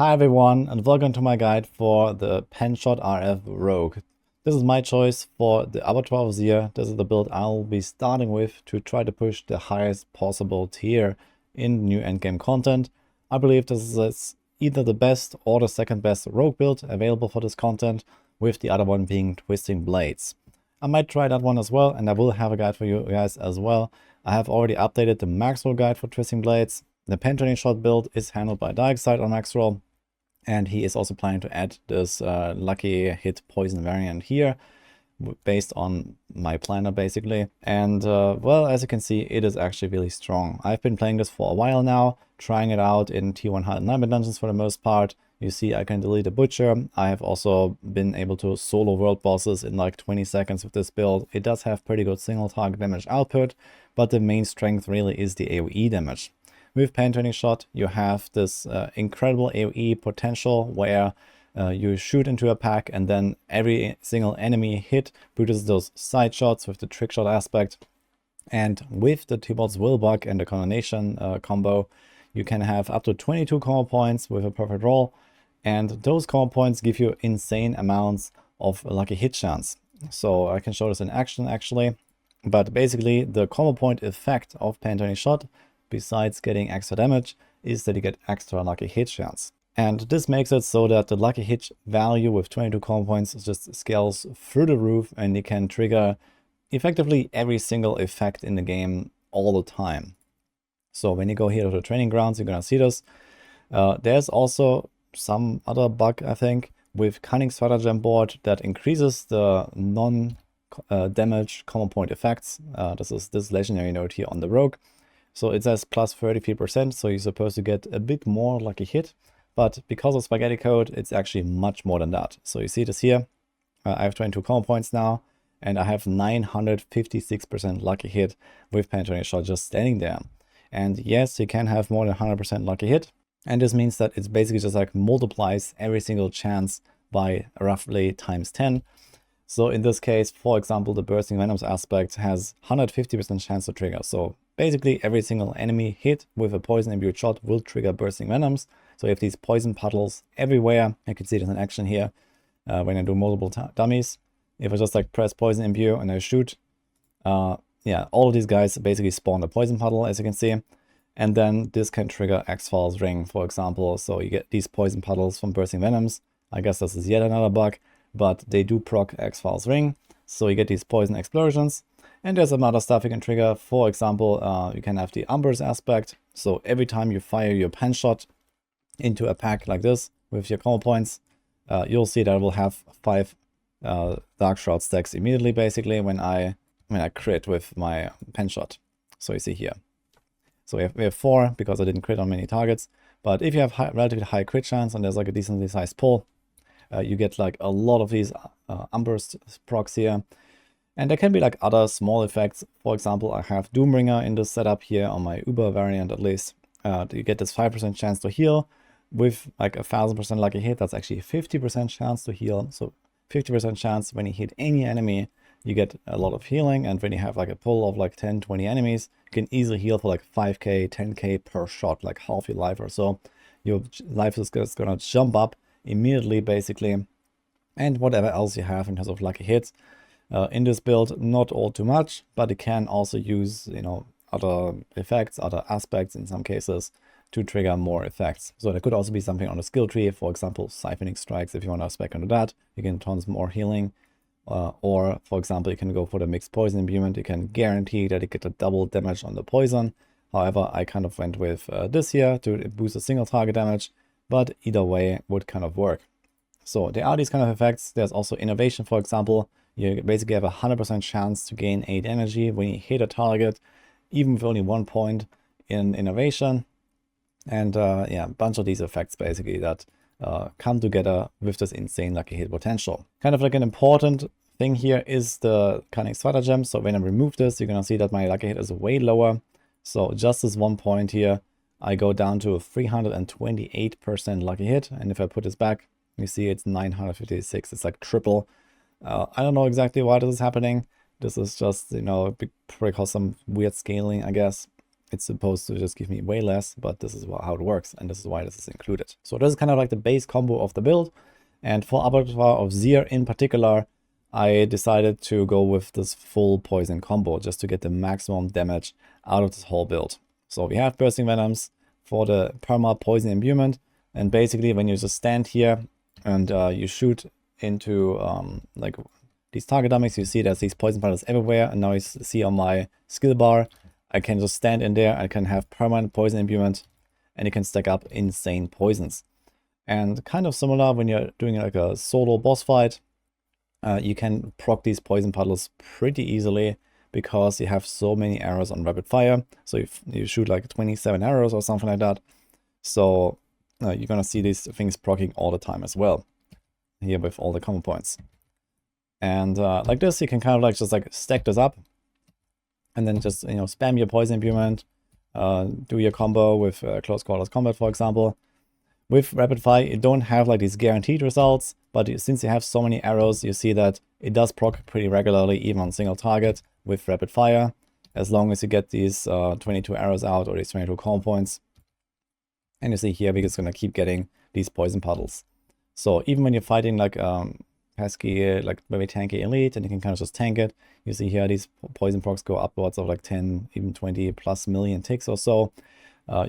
Hi everyone, and welcome to my guide for the Penshot RF Rogue. This is my choice for the Abattoir of Zir. This is the build I'll be starting with to try to push the highest possible tier in new endgame content. I believe this is either the best or the second best rogue build available for this content, with the other one being Twisting Blades. I might try that one as well, and I will have a guide for you guys as well. I have already updated the max roll guide for Twisting Blades. The pen shot build is handled by Darkside on max roll. And he is also planning to add this lucky hit poison variant here, based on my planner basically. And well, as you can see, it is actually really strong. I've been playing this for a while now, trying it out in T109 dungeons for the most part. You see I can delete a butcher. I have also been able to solo world bosses in like 20 seconds with this build. It does have pretty good single target damage output, but the main strength really is the AoE damage. With Pen Shot, you have this incredible AoE potential where you shoot into a pack and then every single enemy hit produces those side shots with the trick shot aspect. And with the Tibaul'ts will bug and the combination combo, you can have up to 22 combo points with a perfect roll. And those combo points give you insane amounts of lucky hit chance. So I can show this in action actually. But basically the combo point effect of Pen Shot, besides getting extra damage, is that you get extra lucky hit chance. And this makes it so that the lucky hit value with 22 combo points just scales through the roof, and you can trigger effectively every single effect in the game all the time. So when you go here to the training grounds, you're gonna see this. There's also some other bug, I think, with Cunning Stratagem board that increases the non-damage combo point effects. This is this legendary note here on the rogue. So it says plus 33%, so you're supposed to get a bit more lucky hit. But because of spaghetti code, it's actually much more than that. So you see this here. I have 22 combo points now, and I have 956% lucky hit with Pen Shot just standing there. And yes, you can have more than 100% lucky hit. And this means that it's basically just like multiplies every single chance by roughly times 10. So in this case, for example, the Bursting Venoms aspect has 150% chance to trigger. So basically every single enemy hit with a poison imbued shot will trigger Bursting Venoms. So you have these poison puddles everywhere. You can see this in action here when I do multiple dummies. If I just like press poison imbue and I shoot, yeah, all of these guys basically spawn a poison puddle, as you can see. And then this can trigger X-Files Ring, for example. So you get these poison puddles from Bursting Venoms. I guess this is yet another bug, but they do proc X-Files Ring. So you get these poison explosions. And there's some other stuff you can trigger. For example, you can have the Umbers aspect. So every time you fire your pen shot into a pack like this with your combo points, you'll see that it will have 5 Dark Shroud stacks immediately, basically, when I crit with my pen shot. So you see here. So we have 4 because I didn't crit on many targets. But if you have relatively high crit chance and there's like a decently sized pull, you get like a lot of these Umbers procs here. And there can be like other small effects. For example, I have Doombringer in this setup here on my Uber variant at least. You get this 5% chance to heal with like 1000% lucky hit. That's actually 50% chance to heal. So 50% chance when you hit any enemy, you get a lot of healing. And when you have like a pull of like 10, 20 enemies, you can easily heal for like 5k, 10k per shot, like half your life or so. Your life is just gonna jump up immediately, basically. And whatever else you have in terms of lucky hits. In this build, not all too much, but it can also use, you know, other effects, other aspects in some cases to trigger more effects. So there could also be something on the skill tree, for example, siphoning strikes. If you want to spec onto that, you can tons more healing. Or, for example, you can go for the mixed poison imbuement. You can guarantee that you get a double damage on the poison. However, I kind of went with this here to boost a single target damage, but either way would kind of work. So there are these kind of effects. There's also innovation, for example. You basically have a 100% chance to gain 8 energy when you hit a target, even with only 1 point in innovation. And yeah, a bunch of these effects basically that come together with this insane lucky hit potential. Kind of like an important thing here is the Cunning Stratagem. So when I remove this, you're gonna see that my lucky hit is way lower. So just this 1 point here, I go down to a 328% lucky hit. And if I put this back, you see it's 956. It's like triple. I don't know exactly why this is happening. This is just, you know, because some weird scaling, I guess. it's supposed to just give me way less, but this is how it works, and this is why this is included. So this is kind of like the base combo of the build. And for Abattoir of Zir in particular, I decided to go with this full poison combo just to get the maximum damage out of this whole build. So we have Bursting Venoms for the perma poison imbuement, and basically when you just stand here and you shoot into like these target dummies, you see there's these poison puddles everywhere, and now you see on my skill bar, I can just stand in there, I can have permanent poison imbuement, and you can stack up insane poisons. And kind of similar when you're doing like a solo boss fight, you can proc these poison puddles pretty easily because you have so many arrows on rapid fire. So you shoot like 27 arrows or something like that. So you're gonna see these things proccing all the time as well here with all the combo points. And like this, you can kind of like just like stack this up and then just, you know, spam your poison imbuement, do your combo with close quarters combat, for example. With rapid fire, you don't have like these guaranteed results, but since you have so many arrows, you see that it does proc pretty regularly, even on single target with rapid fire, as long as you get these 22 arrows out or these 22 combo points. And you see here, we're just gonna keep getting these poison puddles. So even when you're fighting like pesky, like very tanky elite, and you can kind of just tank it, you see here these poison procs go upwards of like 10, even 20 plus million ticks or so.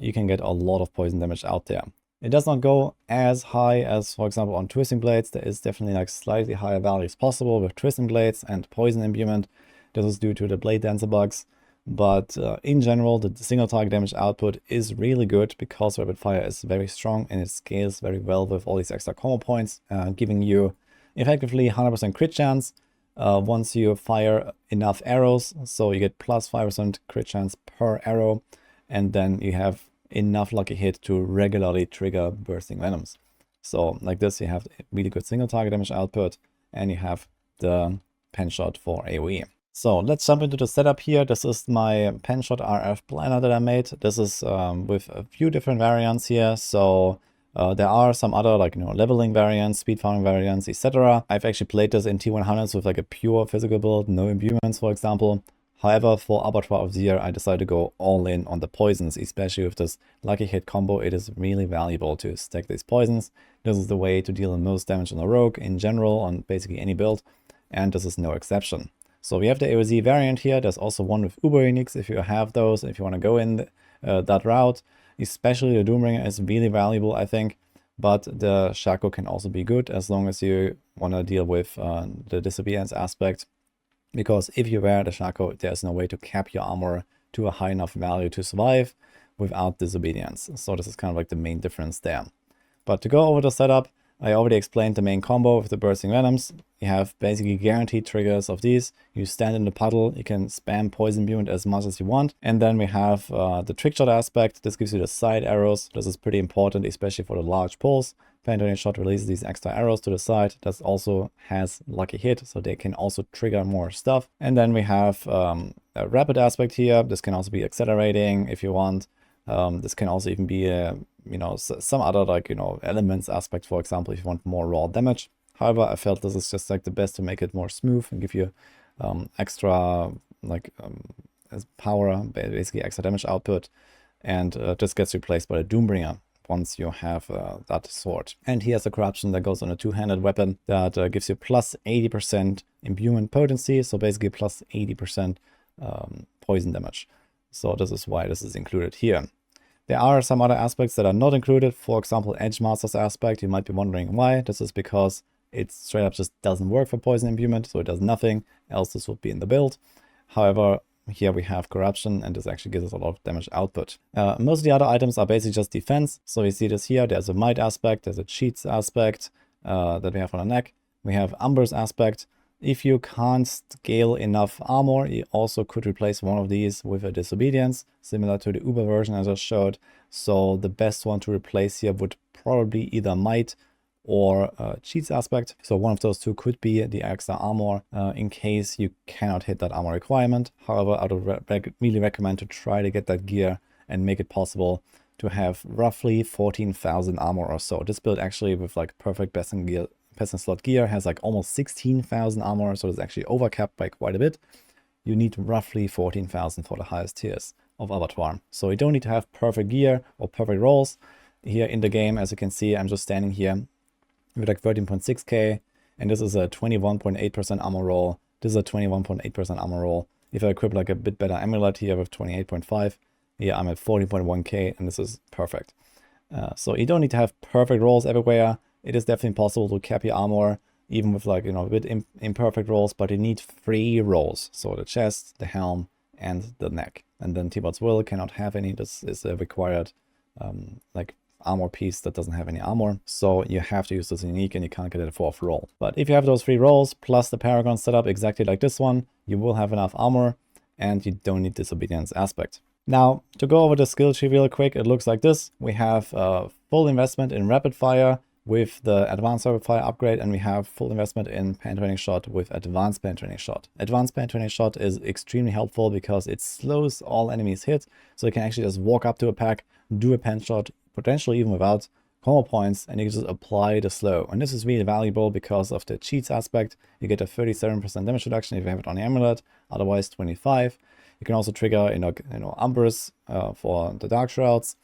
You can get a lot of poison damage out there. It does not go as high as, for example, on Twisting Blades. There is definitely like slightly higher values possible with Twisting Blades and Poison Imbuement. This is due to the Blade Dancer bugs. But in general, the single target damage output is really good because Rapid Fire is very strong and it scales very well with all these extra combo points, giving you effectively 100% crit chance once you fire enough arrows. So you get plus 5% crit chance per arrow, and then you have enough lucky hit to regularly trigger Bursting Venoms. So like this, you have really good single target damage output, and you have the pen shot for AoE. So let's jump into the setup here. This is my pen shot RF planner that I made. This is with a few different variants here. So there are some other, like, you know, leveling variants, speed farming variants, etc. I've actually played this in T100s with like a pure physical build, no imbuements, for example. However, for Abattoir of Zir, I decided to go all in on the poisons, especially with this lucky hit combo. It is really valuable to stack these poisons. This is the way to deal the most damage on a rogue in general, on basically any build, and this is no exception. So we have the AoZ variant here. There's also one with Uber Uniques if you have those, if you want to go in that route. Especially the Doombringer is really valuable, I think. But the Shaco can also be good as long as you want to deal with the disobedience aspect. Because if you wear the Shaco, there's no way to cap your armor to a high enough value to survive without disobedience. So this is kind of like the main difference there. But to go over the setup, I already explained the main combo with the Bursting Venoms. You have basically guaranteed triggers of these. You stand in the puddle, you can spam Poison Imbuement as much as you want. And then we have the trick shot aspect. This gives you the side arrows. This is pretty important, especially for the large pulls. Pendulum shot releases these extra arrows to the side. That also has lucky hit, so they can also trigger more stuff. And then we have a rapid aspect here. This can also be accelerating if you want. This can also even be you know, some other, like, you know, elements aspect, for example, if you want more raw damage. However, I felt this is just like the best to make it more smooth and give you extra like power, basically extra damage output, and this gets replaced by the Doombringer once you have that sword. And here's a corruption that goes on a two-handed weapon that gives you plus 80% imbuement potency, so basically plus 80% poison damage. So this is why this is included here. There are some other aspects that are not included. For example, Edge Master's aspect. You might be wondering why. This is because it straight up just doesn't work for poison imbuement, so it does nothing, else this would be in the build. However, here we have corruption, and this actually gives us a lot of damage output. Most of the other items are basically just defense. So you see this here. There's a might aspect, there's a cheats aspect that we have on the neck. We have Umber's aspect. If you can't scale enough armor, you also could replace one of these with a disobedience, similar to the Uber version I just showed. So the best one to replace here would probably either might or cheats aspect. So one of those two could be the extra armor in case you cannot hit that armor requirement. However, I would really recommend to try to get that gear and make it possible to have roughly 14,000 armor or so. This build actually with like perfect best in slot gear has like almost 16,000 armor, so it's actually overcapped by quite a bit. You need roughly 14,000 for the highest tiers of Abattoir. So you don't need to have perfect gear or perfect rolls. Here in the game, as you can see, I'm just standing here with like 13.6k, and this is a 21.8% armor roll. This is a 21.8% armor roll. If I equip like a bit better amulet here with 28.5, here I'm at 40.1k, and this is perfect. So you don't need to have perfect rolls everywhere. It is definitely possible to cap your armor, even with like, a bit imperfect rolls, but you need 3 rolls. So the chest, the helm, and the neck. And then Tibaul'ts will cannot have any. This is a required like armor piece that doesn't have any armor. So you have to use this unique, and you can't get a 4th roll. But if you have those 3 rolls plus the Paragon setup exactly like this one, you will have enough armor, and you don't need disobedience aspect. Now, to go over the skill tree real quick, it looks like this. We have full investment in rapid fire with the advanced rapid fire upgrade, and we have full investment in penetrating shot with advanced penetrating shot. Advanced penetrating shot is extremely helpful because it slows all enemies hit, so you can actually just walk up to a pack, do a pen shot, potentially even without combo points, and you can just apply the slow. And this is really valuable because of the cheats aspect. You get a 37% damage reduction if you have it on the amulet, otherwise 25. You can also trigger, Umbers for the Dark Shrouds.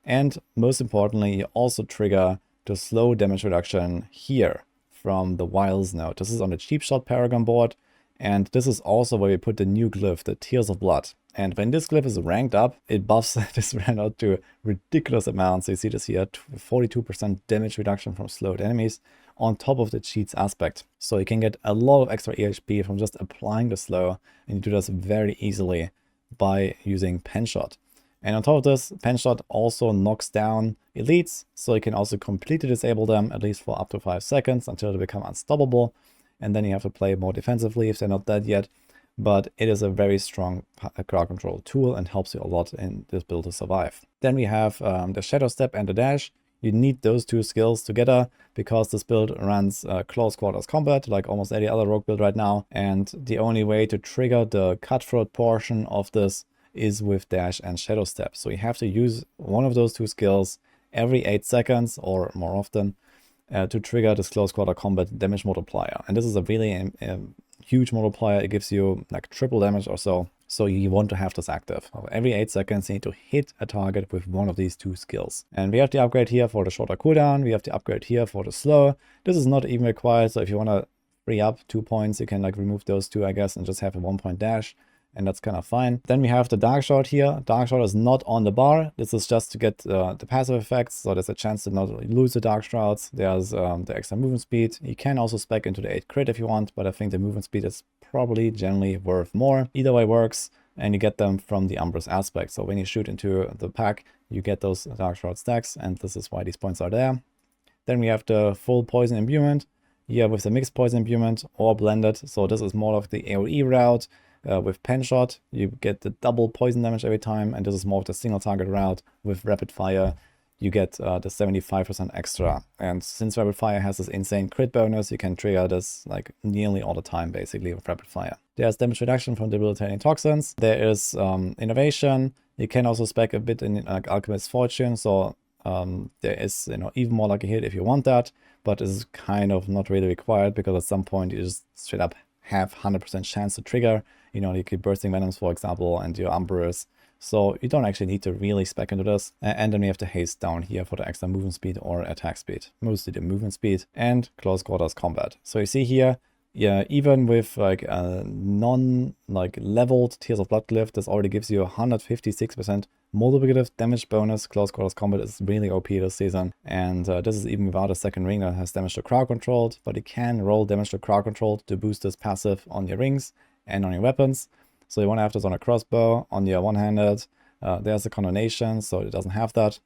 And most importantly, you also trigger the slow damage reduction here from the Wiles node. This is on the cheap shot Paragon board. And this is also where we put the new glyph, the Tears of Blood. And when this glyph is ranked up, it buffs this ran out to ridiculous amounts. So you see this here, 42% damage reduction from slowed enemies on top of the cheats aspect. So you can get a lot of extra EHP from just applying the slow, and you do this very easily by using pen shot. And on top of this, pen shot also knocks down elites, so you can also completely disable them, at least for up to 5 seconds, until they become unstoppable. And then you have to play more defensively if they're not dead yet. But it is a very strong crowd control tool and helps you a lot in this build to survive. Then we have the Shadow Step and the Dash. You need those 2 skills together because this build runs close quarters combat like almost any other rogue build right now. And the only way to trigger the cutthroat portion of this is with Dash and Shadow Step. So you have to use one of those 2 skills every 8 seconds or more often to trigger this close quarter combat damage multiplier. And this is a really huge multiplier. It gives you like triple damage or so. So you want to have this active. Every 8 seconds you need to hit a target with one of these 2 skills. And we have the upgrade here for the shorter cooldown. We have the upgrade here for the slow. This is not even required. So if you want to free up 2 points, you can like remove those 2, I guess, and just have a 1-point dash. And that's kind of fine. Then we have the Dark Shot here. Dark Shot is not on the bar. This is just to get the passive effects. So there's a chance to not lose the Dark Shrouds. There's the extra movement speed. You can also spec into the 8 crit if you want, but I think the movement speed is probably generally worth more. Either way works, and you get them from the Umbrous aspect. So when you shoot into the pack, you get those Dark Shroud stacks, and this is why these points are there. Then we have the full poison imbuement. Here with the mixed poison imbuement or blended. So this is more of the AoE route. With pen shot, you get the double poison damage every time, and this is more of the single target route. With rapid fire, you get the 75% extra. And since rapid fire has this insane crit bonus, you can trigger this like nearly all the time, basically, with rapid fire. There's damage reduction from debilitating toxins. There is innovation. You can also spec a bit in like Alchemist's Fortune, so there is even more lucky hit if you want that, but it's kind of not really required because at some point you just straight up have 100% chance to trigger. You keep bursting venoms, for example, and your Umbrers. So you don't actually need to really spec into this. And then we have the haste down here for the extra movement speed or attack speed. Mostly the movement speed and close quarters combat. So you see here, yeah, even with like a leveled Tears of Blood glyph, this already gives you 156% multiplicative damage bonus. Close quarters combat is really OP this season. And this is even without a second ring that has damage to crowd controlled, but you can roll damage to crowd controlled to boost this passive on your rings and on your weapons. So you want to have this on a crossbow, on your one-handed. There's a condemnation, so it doesn't have that.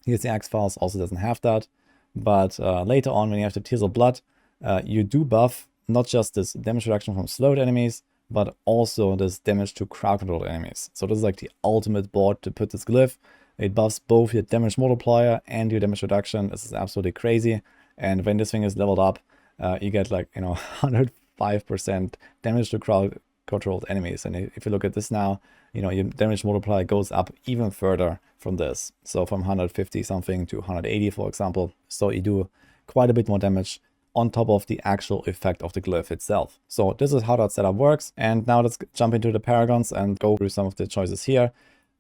Here's the Axe Files, also doesn't have that. But later on, when you have the Tears of Blood, you do buff not just this damage reduction from slowed enemies, but also this damage to crowd controlled enemies. So this is like the ultimate board to put this glyph. It buffs both your damage multiplier and your damage reduction. This is absolutely crazy. And when this thing is leveled up, you get like 105% damage to crowd controlled enemies. And if you look at this now, your damage multiplier goes up even further from this. So from 150 something to 180, for example. So you do quite a bit more damage on top of the actual effect of the glyph itself. So this is how that setup works. And now let's jump into the Paragons and go through some of the choices here.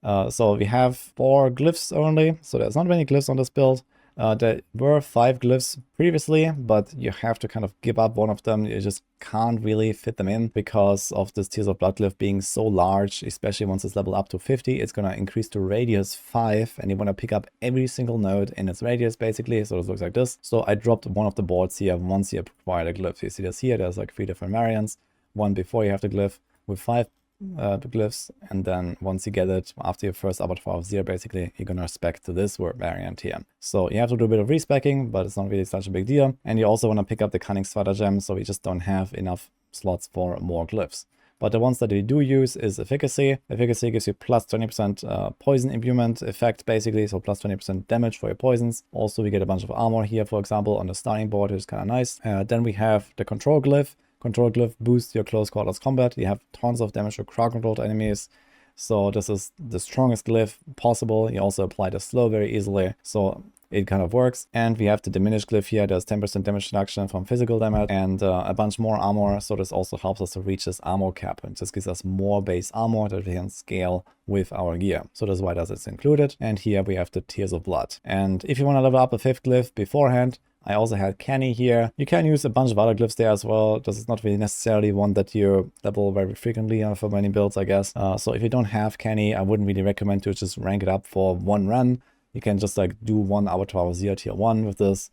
So we have 4 glyphs only, so there's not many glyphs on this build. There were 5 glyphs previously, but you have to kind of give up one of them. You just can't really fit them in because of this Tears of Blood glyph being so large, especially once it's leveled up to 50. It's going to increase to radius 5, and you want to pick up every single node in its radius, basically. So it looks like this. So I dropped one of the boards here once you acquire the glyph. You see this here, there's like 3 different variants. One before you have the glyph with 5 glyphs, and then once you get it after your first Abattoir of Zir, basically you're gonna spec to this variant here. So you have to do a bit of respecking, but it's not really such a big deal. And you also want to pick up the Cunning Spider gem, so we just don't have enough slots for more glyphs. But the ones that we do use is Efficacy. Efficacy gives you plus 20% poison imbuement effect, basically, so plus 20% damage for your poisons. Also, we get a bunch of armor here, for example, on the starting board, which is kind of nice. Then we have the Control Glyph. Control Glyph boosts your close quarters combat. You have tons of damage to crowd-controlled enemies. So this is the strongest glyph possible. You also apply the slow very easily, so it kind of works. And we have the diminished glyph here. There's 10% damage reduction from physical damage and a bunch more armor. So this also helps us to reach this armor cap, and just gives us more base armor that we can scale with our gear. So that's why it's included. And here we have the Tears of Blood. And if you want to level up a 5th glyph beforehand, I also had Canny here. You can use a bunch of other glyphs there as well. This is not really necessarily one that you level very frequently for many builds, I guess. So if you don't have Canny, I wouldn't really recommend to just rank it up for one run. You can just like do one Abattoir of Zir tier 1 with this,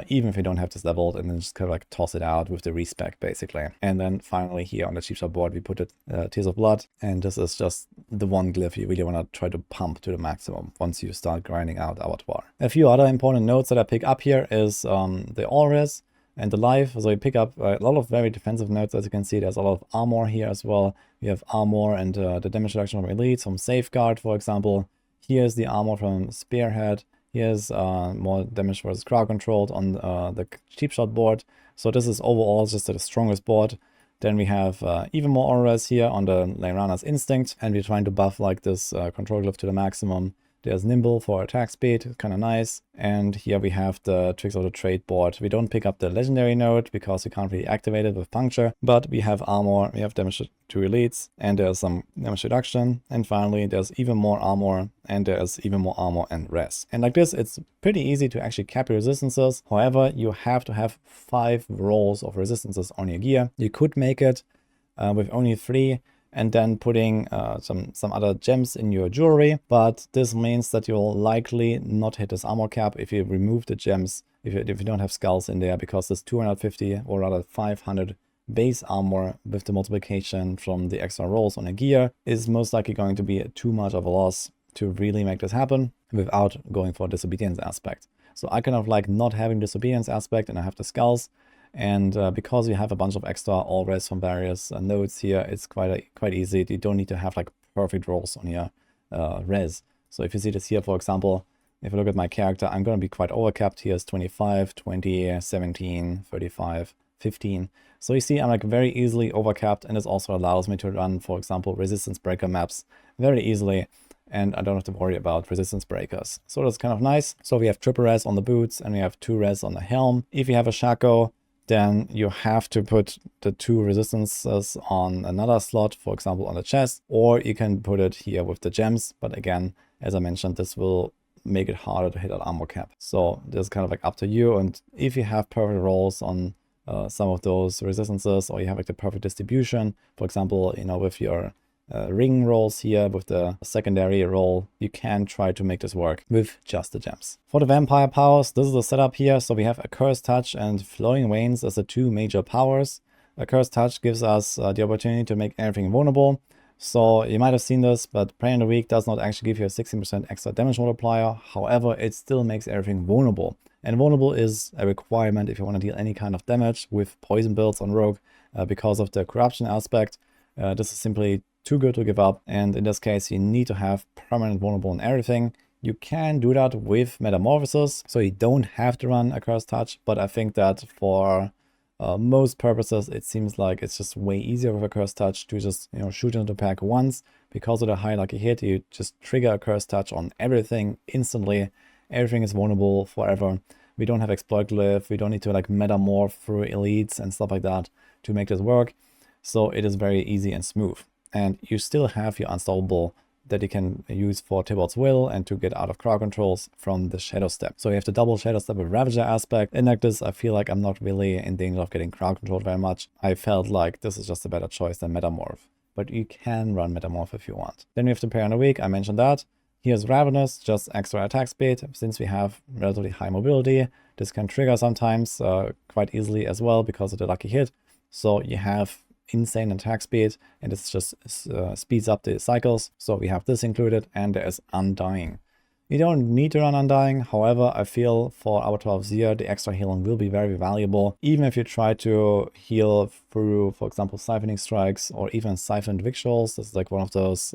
even if you don't have this leveled, and then just kind of like toss it out with the respec, basically. And then finally here on the cheap shop board, we put it Tears of Blood, and this is just the one glyph you really want to try to pump to the maximum once you start grinding out Abattoir. A few other important notes that I pick up here is the All-Res and the Life. So you pick up a lot of very defensive notes. As you can see, there's a lot of armor here as well. We have armor and the damage reduction from Elite, from Safeguard, for example. Here's the armor from Spearhead. Here's more damage versus crowd controlled on the cheap shot board. So this is overall just the strongest board. Then we have even more auras here on the Lairana's Instinct, and we're trying to buff like this control glyph to the maximum. There's Nimble for attack speed, kind of nice. And here we have the Tricks of the Trade board. We don't pick up the legendary node because we can't really activate it with Puncture, but we have armor, we have damage to elites, and there's some damage reduction. And finally, there's even more armor, and there's even more armor and res. And like this, it's pretty easy to actually cap your resistances. However, you have to have 5 rolls of resistances on your gear. You could make it with only 3, and then putting some other gems in your jewelry, but this means that you'll likely not hit this armor cap if you remove the gems, if you don't have skulls in there, because this 250 or rather 500 base armor with the multiplication from the extra rolls on a gear is most likely going to be too much of a loss to really make this happen without going for disobedience aspect. So I kind of like not having disobedience aspect, and I have the skulls. And because we have a bunch of extra all-res from various nodes here, it's quite easy. You don't need to have like perfect rolls on your res. So if you see this here, for example, if you look at my character, I'm going to be quite overcapped. Here is 25, 20, 17, 35, 15. So you see I'm like very easily overcapped, and this also allows me to run, for example, resistance breaker maps very easily. And I don't have to worry about resistance breakers. So that's kind of nice. So we have triple res on the boots, and we have 2 res on the helm. If you have a Shaco, then you have to put the 2 resistances on another slot, for example on the chest, or you can put it here with the gems. But again, as I mentioned, this will make it harder to hit that armor cap. So this is kind of like up to you. And if you have perfect rolls on some of those resistances, or you have like the perfect distribution, for example, you know, with your ring rolls here with the secondary roll, you can try to make this work with just the gems. For the vampire powers, this is the setup here. So we have Accursed Touch and Flowing Veins as the 2 major powers. Accursed Touch gives us the opportunity to make everything vulnerable. So you might have seen this, but Prey in the Weak does not actually give you a 16% extra damage multiplier. However, it still makes everything vulnerable. And vulnerable is a requirement if you want to deal any kind of damage with poison builds on Rogue because of the corruption aspect. This is simply too good to give up, and in this case you need to have permanent vulnerable on everything. You can do that with Metamorphosis, so you don't have to run Accursed Touch, but I think that for most purposes it seems like it's just way easier with Accursed Touch to just, you know, shoot into the pack once. Because of the high lucky hit, you just trigger Accursed Touch on everything instantly. Everything is vulnerable forever. We don't have Exploit Glyph, we don't need to like metamorph through elites and stuff like that to make this work. So it is very easy and smooth. And you still have your unstoppable that you can use for Tibaul'ts Will and to get out of crowd controls from the Shadow Step. So you have to double Shadow Step with Ravager aspect. In like this, I feel like I'm not really in danger of getting crowd controlled very much. I felt like this is just a better choice than Metamorph. But you can run Metamorph if you want. Then we have to pair on the weak, I mentioned that. Here's Ravenous, just extra attack speed. Since we have relatively high mobility, this can trigger sometimes quite easily as well because of the lucky hit. So you have insane attack speed, and it's just speeds up the cycles. So we have this included, and there is Undying. You don't need to run Undying, however, I feel for Abattoir of Zir, the extra healing will be very valuable, even if you try to heal through, for example, Siphoning Strikes or even Siphoned Victuals. This is like one of those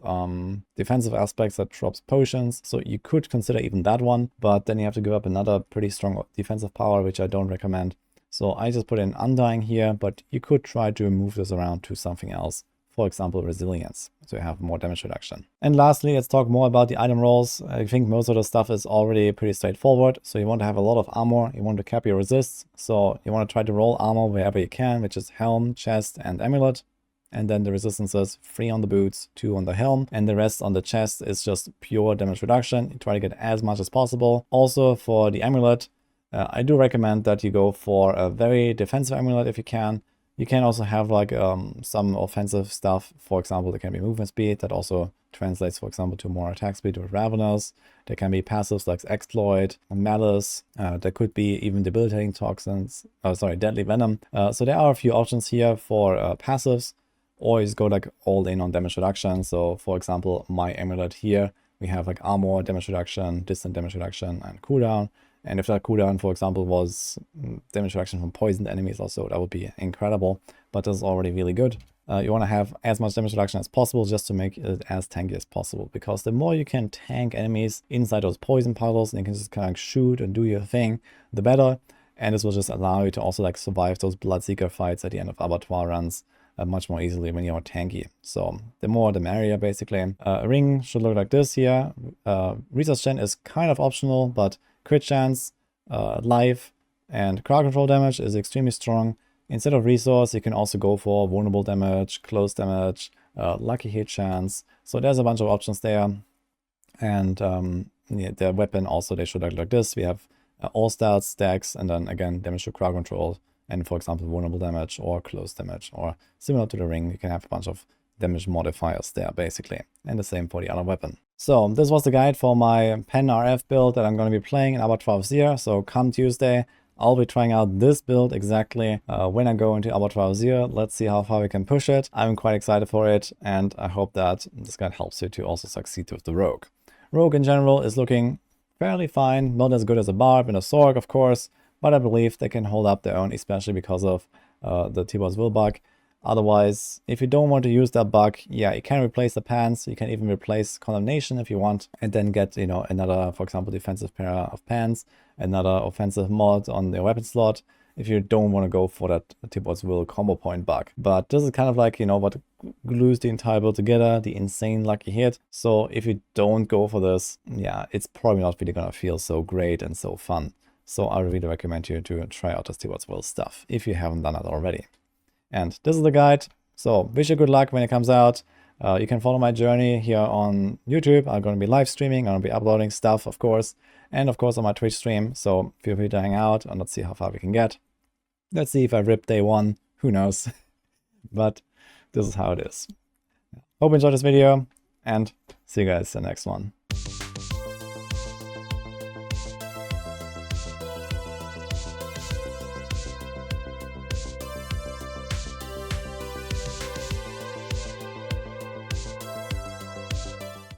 defensive aspects that drops potions, so you could consider even that one, but then you have to give up another pretty strong defensive power, which I don't recommend. So I just put in Undying here, but you could try to move this around to something else. For example, Resilience, so you have more damage reduction. And lastly, let's talk more about the item rolls. I think most of the stuff is already pretty straightforward. So you want to have a lot of armor, you want to cap your resists. So you want to try to roll armor wherever you can, which is Helm, Chest, and Amulet. And then the resistances, 3 on the boots, 2 on the helm, and the rest on the chest is just pure damage reduction. You try to get as much as possible. Also for the Amulet, I do recommend that you go for a very defensive Amulet if you can. You can also have like some offensive stuff. For example, there can be movement speed that also translates, for example, to more attack speed with Ravenous. There can be passives like Exploit, Malice. There could be even debilitating toxins, deadly venom. So there are a few options here for passives, or you just go like all in on damage reduction. So for example, my amulet here, we have like armor, damage reduction, distant damage reduction, and cooldown. And if that cooldown, for example, was damage reduction from poisoned enemies also, that would be incredible. But this is already really good. You want to have as much damage reduction as possible just to make it as tanky as possible. Because the more you can tank enemies inside those poison puddles and you can just kind of shoot and do your thing, the better. And this will just allow you to also like survive those Bloodseeker fights at the end of Abattoir runs much more easily when you're tanky. So the more the merrier, basically. A ring should look like this here. Resource gen is kind of optional, but crit chance, life, and crowd control damage is extremely strong. Instead of resource, you can also go for vulnerable damage, close damage, lucky hit chance. So there's a bunch of options there. And yeah, the weapon also, they should look like this. We have all stats, stacks, and then again, damage to crowd control. And for example, vulnerable damage or close damage, or similar to the ring, you can have a bunch of damage modifiers there, basically. And the same for the other weapon. So this was the guide for my Pen RF build that I'm going to be playing in Abattoir of Zir. So come Tuesday, I'll be trying out this build exactly when I go into Abattoir of Zir. Let's see how far we can push it. I'm quite excited for it, and I hope that this guide helps you to also succeed with the Rogue. Rogue in general is looking fairly fine, not as good as a Barb and a Sorg, of course, but I believe they can hold up their own, especially because of the Tibaul'ts Will bug. Otherwise, if you don't want to use that bug, yeah, you can replace the pants. You can even replace Condemnation if you want, and then get, you know, another, for example, defensive pair of pants, another offensive mod on the weapon slot, if you don't want to go for that Tibaul'ts Will combo point bug. But this is kind of like, you know, what glues the entire build together, the insane lucky hit. So if you don't go for this, yeah, it's probably not really gonna feel so great and so fun. So I really recommend you to try out this Tibaul'ts Will stuff if you haven't done it already. And this is the guide, so wish you good luck when it comes out. You can follow my journey here on YouTube. I'm going to be live streaming, I'm going to be uploading stuff, of course, and of course on my Twitch stream, so feel free to hang out and let's see how far we can get. Let's see if I rip day 1, who knows, but this is how it is. Hope you enjoyed this video, and see you guys in the next one.